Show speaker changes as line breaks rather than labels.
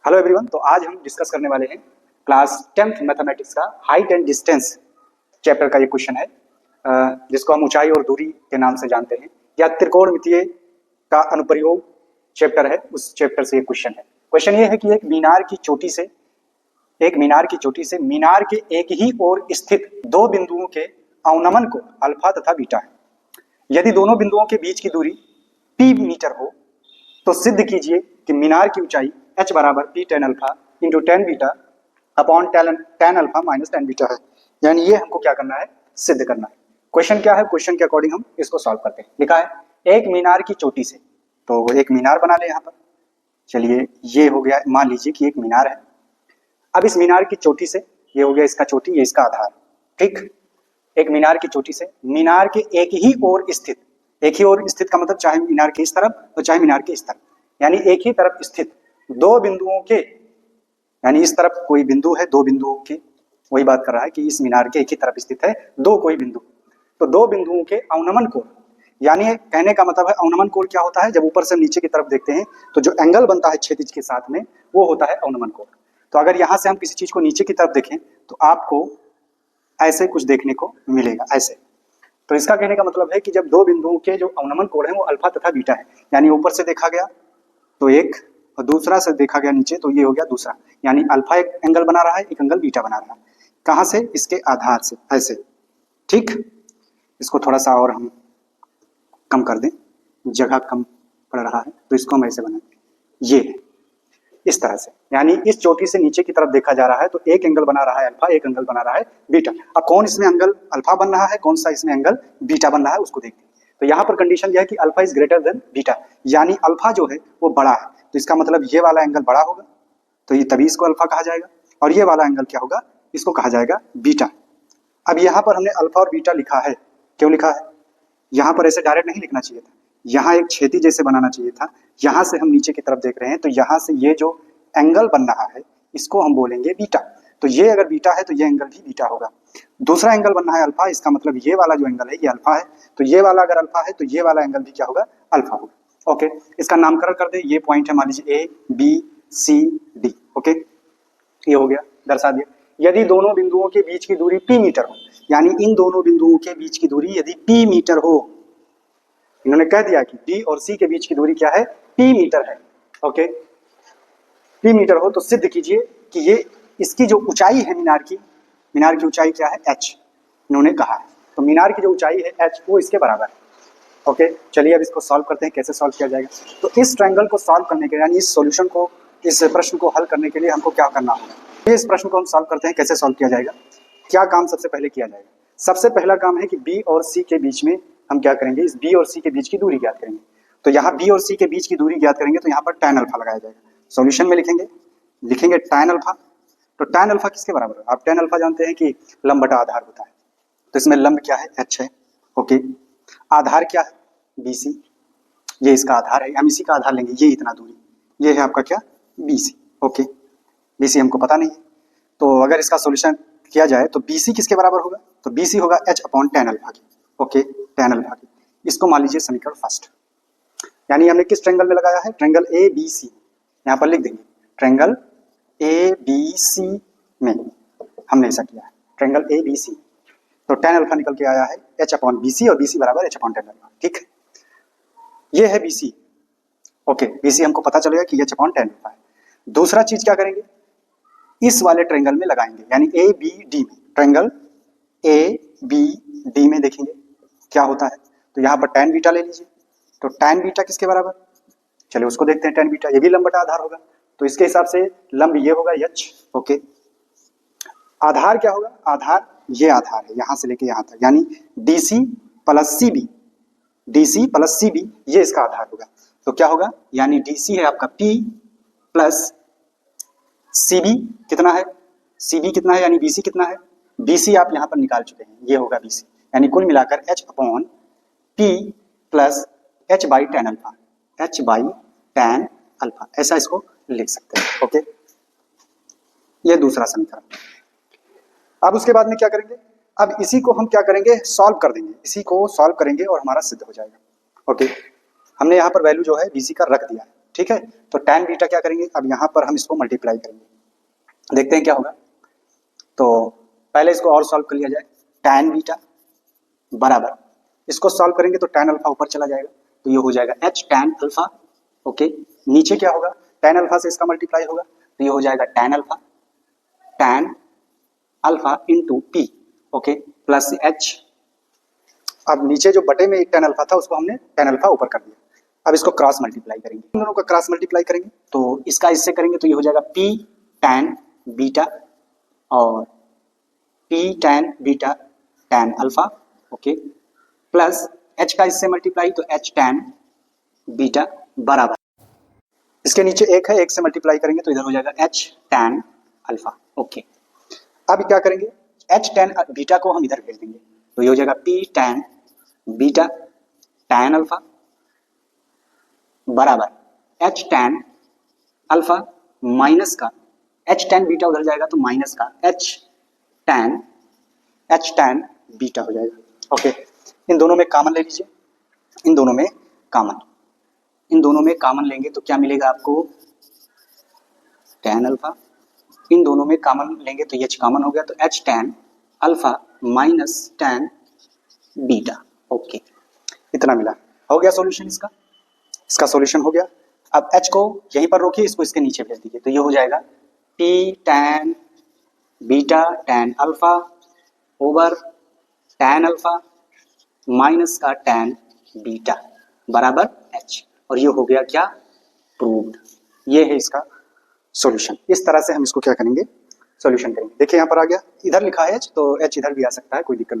Hello everyone. तो आज हम डिस्कस करने वाले हैं क्लास 10th मैथमेटिक्स का हाइट एंड डिस्टेंस चैप्टर का ये क्वेश्चन है, जिसको हम ऊंचाई और दूरी के नाम से जानते हैं, या त्रिकोणमितीय का अनुप्रयोग चैप्टर है। उस चैप्टर से ये क्वेश्चन है। क्वेश्चन ये है कि एक मीनार की चोटी से मीनार के एक ही ओर स्थित दो बिंदुओं के अवनमन को अल्फा तथा बीटा है। यदि दोनों बिंदुओं के बीच की दूरी p मीटर हो तो सिद्ध कीजिए कि मीनार की ऊंचाई h बराबर p tan alpha into tan beta upon tan alpha minus tan beta है। यानी ये हमको क्या करना है, सिद्ध करना है। क्वेश्चन क्या है, क्वेश्चन के अकॉर्डिंग हम इसको सॉल्व करते हैं। लिखा है एक मीनार की चोटी से, तो एक मीनार बना ले यहाँ पर। चलिए ये हो गया, मान लीजिए कि एक मीनार है। अब इस मीनार की चोटी से, ये हो गया इसका चोटी, ये इसका आधार, ठीक। एक मीनार की चोटी से मीनार के एक ही ओर स्थित, एक ही ओर स्थित का मतलब चाहे मीनार के इस तरफ तो चाहे मीनार के इस तरफ, यानी एक ही तरफ स्थित दो बिंदुओं के, यानी इस तरफ कोई बिंदु है, दो बिंदुओं के, वही बात कर रहा है कि इस मीनार के एक ही तरफ स्थित है दो कोई बिंदु, तो दो बिंदुओं के अवनमन कोण, यानी कहने का मतलब है अवनमन कोण क्या होता है, जब ऊपर से नीचे की तरफ देखते हैं तो जो एंगल बनता है क्षैतिज के साथ में वो होता है अवनमन कोण। तो अगर यहां से हम किसी चीज को नीचे की तरफ देखें तो आपको ऐसे कुछ देखने को मिलेगा, ऐसे। तो इसका कहने का मतलब है कि जब दो बिंदुओं के जो अवनमन कोण है वो अल्फा तथा बीटा है, यानी ऊपर से देखा गया तो एक और दूसरा से देखा गया नीचे तो ये हो गया दूसरा, यानी अल्फा एक एंगल बना रहा है, एक एंगल बीटा बना रहा है। कहां से, इसके आधार से, ऐसे, ठीक। इसको थोड़ा सा और हम कम कर दें, जगह कम पड़ रहा है तो इसको हम ऐसे बना दें, ये इस तरह से, यानी इस चोटी से नीचे की तरफ देखा जा रहा है तो एक एंगल बना रहा है अल्फा, एक एंगल बना रहा है बीटा। अब कौन इसमें एंगल अल्फा बन रहा है, कौन सा इसमें एंगल बीटा बन रहा है, उसको देखते हैं। तो यहाँ पर कंडीशन यह है कि alpha is greater than beta, यानी अल्फा जो है वो बड़ा है, तो इसका मतलब ये वाला एंगल बड़ा होगा, तो ये तभी इसको अल्फा कहा जाएगा, और ये वाला एंगल क्या होगा, इसको कहा जाएगा बीटा। अब यहाँ पर हमने अल्फा और बीटा लिखा है, क्यों लिखा है, यहाँ पर ऐसे डायरेक्ट नहीं लिखना चाहिए था, यहाँ एक छेदी जैसे बनाना चाहिए था। यहाँ से हम नीचे की तरफ देख रहे हैं तो यहाँ से ये जो एंगल बन रहा है इसको हम बोलेंगे बीटा, तो ये अगर बीटा है तो ये एंगल भी बीटा होगा। दूसरा एंगल बन रहा है अल्फा, इसका मतलब ये वाला जो एंगल है ये अल्फा है, तो ये वाला अगर अल्फा है तो ये वाला एंगल भी क्या होगा, अल्फा होगा। ओके, इसका नामकरण कर दे, ये पॉइंट है मान लीजिए A B C D. Okay, ये हो गया, दर्शा दिया। यदि दोनों बिंदुओं के बीच की दूरी p मीटर हो, यानी इन दोनों बिंदुओं के बीच की दूरी यदि p मीटर हो, इन्होंने कह दिया कि d और c के बीच की दूरी क्या है, p मीटर है। ओके, p मीटर हो तो सिद्ध कीजिए कि ये इसकी जो ऊंचाई है मीनार की ऊंचाई क्या है, h इन्होंने कहा है, तो मीनार की जो ऊंचाई है h वो इसके बराबर है। ओके, चलिए अब इसको सॉल्व करते हैं, कैसे सॉल्व किया जाएगा। तो इस ट्रायंगल को सॉल्व करने के लिए, यानी इस सॉल्यूशन को, इस प्रश्न को हल करने के लिए हमको क्या करना होगा, इस प्रश्न को हम सॉल्व करते हैं, कैसे सॉल्व किया जाएगा, क्या काम सबसे पहले किया जाएगा। सबसे पहला काम है कि b और c के बीच में हम क्या करेंगे, इस b और c के बीच की दूरी ज्ञात करेंगे। तो यहाँ b और c के बीच की दूरी ज्ञात करेंगे तो यहाँ पर tan अल्फा लगाया जाएगा। सॉल्यूशन में लिखेंगे tan अल्फा, तो tan अल्फा किसके बराबर है, आप tan अल्फा जानते हैं कि लंब बटा आधार होता है, तो इसमें लंब क्या है, h है। ओके, आधार क्या है, BC, ये इसका आधार है, हम इसी का आधार लेंगे, ये इतना दूरी, ये है आपका क्या, BC। ओके, BC हमको पता नहीं है, तो अगर इसका सॉल्यूशन किया जाए तो BC किसके बराबर होगा, तो BC होगा h अपॉन tan अल्फा की। ओके, tan अल्फा की, इसको मान लीजिए समीकरण फर्स्ट, यानी हमने किस ट्रायंगल में लगाया है, ट्रायंगल ABC, यहाँ पर लिख देंगे ट्रायंगल ABC में हमने ऐसा किया है, ट्रायंगल ABC, तो tan अल्फा निकल के आया है h अपॉन BC और BC बराबर h अपॉन tan अल्फा, ठीक। ये है BC। ओके, BC हमको पता चलेगा कि h अपॉन tan अल्फा है। दूसरा चीज क्या करेंगे, इस वाले ट्रायंगल में लगाएंगे, यानी ABD में, ट्रायंगल ABD में देखेंगे क्या होता है। तो यहाँ पर tan बीटा ले लीजिए, तो tan बीटा किसके बराबर, चलिए उसको देखते हैं। tan बीटा ये भी लंब बटा आधार होगा, तो इसके हिसाब से लंब ये होगा h। ओके, आधार क्या होगा, आधार ये आधार है यहाँ से लेके यहाँ तक, यानी DC प्लस CB, ये इसका आधार होगा। तो क्या होगा, यानी DC है आपका P प्लस CB कितना है, CB कितना है, यानी BC कितना है, BC आप यहाँ पर निकाल चुके हैं, ये होगा BC, यानी कुल मिलाकर h upon P plus h by tan alpha, h by tan alpha, ऐसा इसको लिख सकते हैं। ओके, ये दूसरा समीकरण। अब उसके बाद में क्या करेंगे, अब इसी को हम क्या करेंगे, सॉल्व कर देंगे, इसी को सॉल्व करेंगे और हमारा सिद्ध हो जाएगा। ओके, हमने यहाँ पर वैल्यू जो है BC का रख दिया है, ठीक है। तो tan बीटा क्या करेंगे, अब यहाँ पर हम इसको मल्टीप्लाई करेंगे, देखते हैं क्या होगा। तो पहले इसको और सॉल्व कर लिया जाए। tan बीटा बराबर, इसको सॉल्व करेंगे तो tan अल्फा ऊपर चला जाएगा, तो ये हो जाएगा h tan अल्फा। ओके, नीचे क्या होगा, tan अल्फा से इसका मल्टीप्लाई होगा, तो ये हो जाएगा tan alpha into P. Okay, plus h। अब नीचे जो बटे में एक tan अल्फा था उसको हमने tan अल्फा ऊपर कर दिया। अब इसको क्रॉस मल्टीप्लाई करेंगे, इन दोनों का क्रॉस मल्टीप्लाई करेंगे, तो इसका इससे करेंगे तो ये हो जाएगा p tan बीटा और p tan beta tan alpha. Okay, plus h का इससे मल्टीप्लाई तो h tan बीटा बराबर, इसके नीचे एक है, एक से मल्टीप्लाई करेंगे तो इधर हो जाएगा h tan अल्फा। ओके, अब क्या करेंगे, h tan बीटा को हम इधर भेज देंगे, तो ये हो जाएगा p tan beta tan alpha बराबर h tan अल्फा माइनस का h tan बीटा उधर जाएगा तो माइनस का h tan बीटा हो जाएगा। ओके, इन दोनों में कॉमन ले लीजिए, इन दोनों में कॉमन लेंगे तो क्या मिलेगा आपको, tan अल्फा, इन दोनों में कॉमन लेंगे तो h कॉमन हो गया, तो h tan alpha minus tan beta. Okay, इतना मिला, हो गया सॉल्यूशन इसका, सॉल्यूशन हो गया। अब h को यहीं पर रोकिए, इसको इसके नीचे भेज दीजिए, तो ये हो जाएगा p tan beta tan alpha over tan alpha minus का tan बीटा बराबर h, और ये हो गया क्या, प्रूव्ड। ये है इसका सॉल्यूशन। इस तरह से हम इसको क्या करेंगे, सॉल्यूशन करेंगे। देखिए यहाँ पर आ गया, इधर लिखा है h, तो h इधर भी आ सकता है, कोई दिक्कत नहीं।